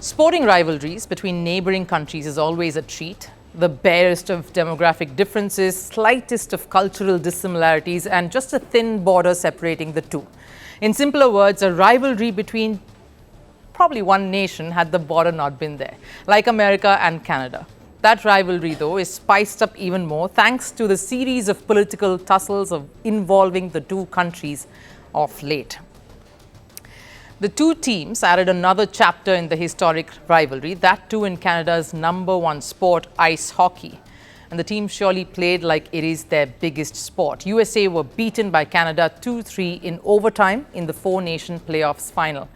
Sporting rivalries between neighbouring countries is always a treat. The barest of demographic differences, slightest of cultural dissimilarities, and just a thin border separating the two. In simpler words, a rivalry between probably one nation had the border not been there, like America and Canada. That rivalry, though, is spiced up even more thanks to the series of political tussles involving the two countries of late. The two teams added another chapter in the historic rivalry, that too in Canada's #1 sport, ice hockey. And the team surely played like it is their biggest sport. USA were beaten by Canada 2-3 in overtime in the four-nation playoffs final.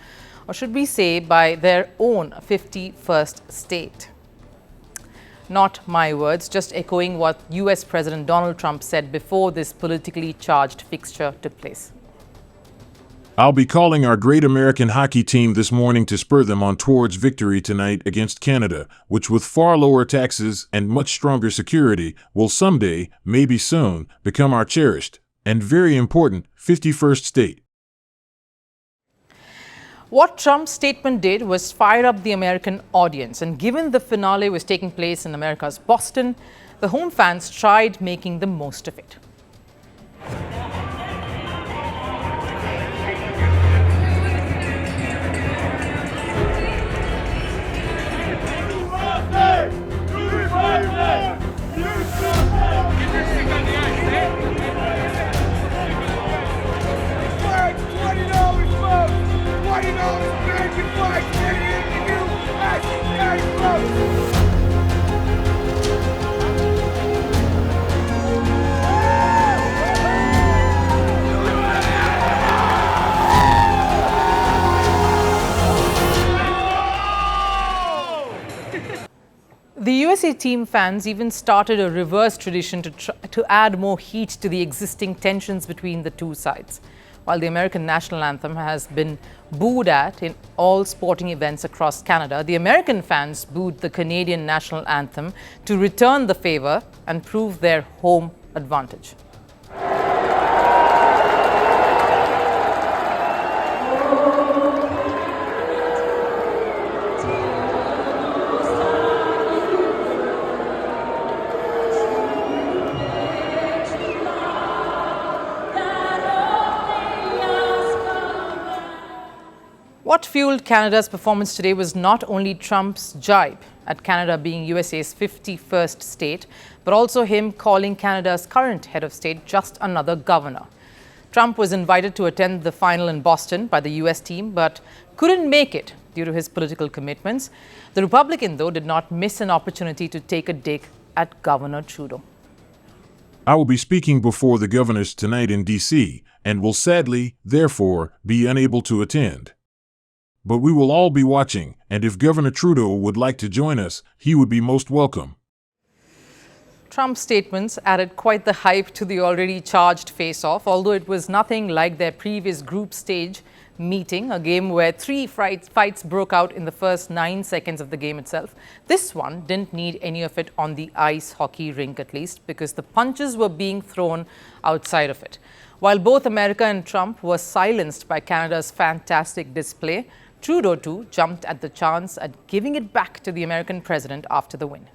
Or should we say by their own 51st state. Not my words, just echoing what US President Donald Trump said before this politically charged fixture took place. I'll be calling our great American hockey team this morning to spur them on towards victory tonight against Canada, which with far lower taxes and much stronger security will someday, maybe soon, become our cherished and very important 51st state. What Trump's statement did was fire up the American audience, and given the finale was taking place in America's Boston, the home fans tried making the most of it. The USA team fans even started a reverse tradition to add more heat to the existing tensions between the two sides. While the American national anthem has been booed at in all sporting events across Canada, the American fans booed the Canadian national anthem to return the favour and prove their home advantage. What fueled Canada's performance today was not only Trump's jibe at Canada being USA's 51st state, but also him calling Canada's current head of state just another governor. Trump was invited to attend the final in Boston by the US team, but couldn't make it due to his political commitments. The Republican, though, did not miss an opportunity to take a dig at Governor Trudeau. I will be speaking before the governors tonight in D.C. and will sadly, therefore, be unable to attend. But we will all be watching, and if Governor Trudeau would like to join us, he would be most welcome. Trump's statements added quite the hype to the already charged face-off, although it was nothing like their previous group stage meeting, a game where three fights broke out in the first 9 seconds of the game itself. This one didn't need any of it on the ice hockey rink at least, because the punches were being thrown outside of it. While both America and Trump were silenced by Canada's fantastic display, Trudeau, too, jumped at the chance at giving it back to the American president after the win.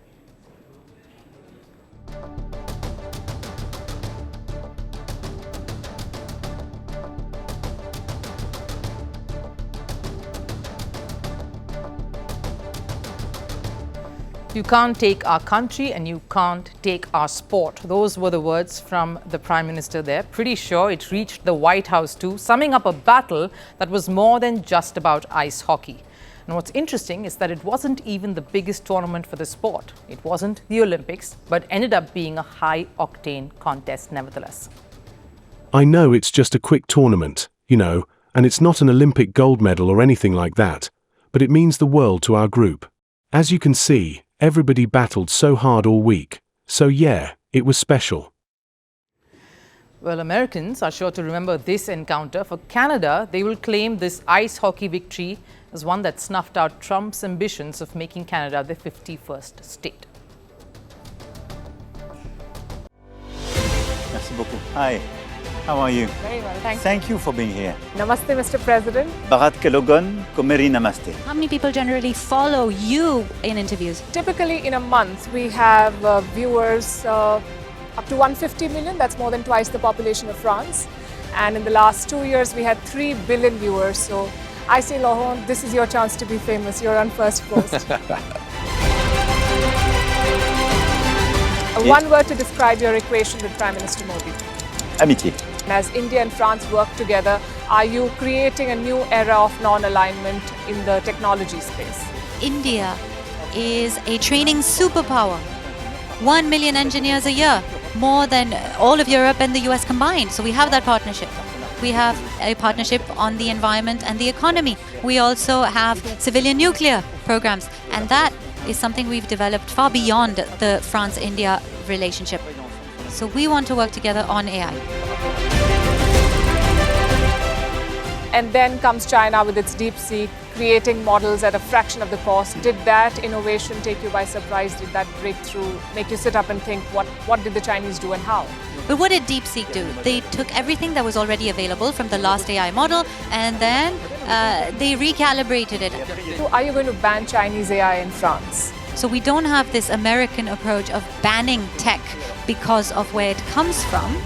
You can't take our country and you can't take our sport. Those were the words from the Prime Minister there. Pretty sure it reached the White House too, summing up a battle that was more than just about ice hockey. And what's interesting is that it wasn't even the biggest tournament for the sport. It wasn't the Olympics, but ended up being a high-octane contest nevertheless. I know it's just a quick tournament, and it's not an Olympic gold medal or anything like that, but it means the world to our group. As you can see, everybody battled so hard all week. So yeah, it was special. Well, Americans are sure to remember this encounter. For Canada, they will claim this ice hockey victory as one that snuffed out Trump's ambitions of making Canada the 51st state. Merci beaucoup. Hi. How are you? Very well, thank you. Thank you for being here. Namaste, Mr. President. Bharat Kelogon, Komeri Namaste. How many people generally follow you in interviews? Typically, in a month, we have viewers up to 150 million. That's more than twice the population of France. And in the last 2 years, we had 3 billion viewers. So I say, Laurent, this is your chance to be famous. You're on Firstpost. One word to describe your equation with Prime Minister Modi. Amitié. As India and France work together, are you creating a new era of non-alignment in the technology space? India is a training superpower. 1 million engineers a year, more than all of Europe and the US combined. So we have that partnership. We have a partnership on the environment and the economy. We also have civilian nuclear programs, and that is something we've developed far beyond the France-India relationship. So we want to work together on AI. And then comes China with its DeepSeek, creating models at a fraction of the cost. Did that innovation take you by surprise? Did that breakthrough make you sit up and think, what did the Chinese do and how? But what did DeepSeek do? They took everything that was already available from the last AI model, and then they recalibrated it. So are you going to ban Chinese AI in France? So we don't have this American approach of banning tech because of where it comes from.